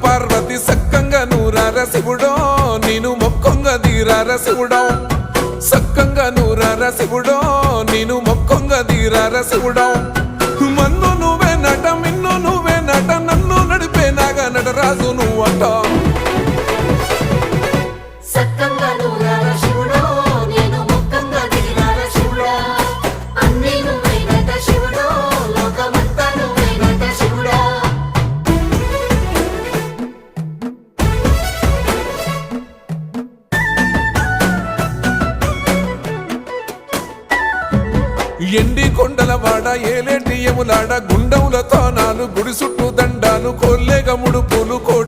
పార్వతి సక్కంగా నూరార శివుడో నేను మొక్కంగా తీరార శివుడో సక్కంగా నూరార శివుడో నేను మొక్కంగా తీరార శివుడో మన్ను నువ్వే నట మిన్ను నువ్వే నట నన్ను నడిపే నాగా నటరాజు నువ్వట ఎండి కొండల వాడ ఏలేటి యములాడ గుండములతో నాలు గుడి చుట్టూ దండాలు కొల్లేగ ముడుపులు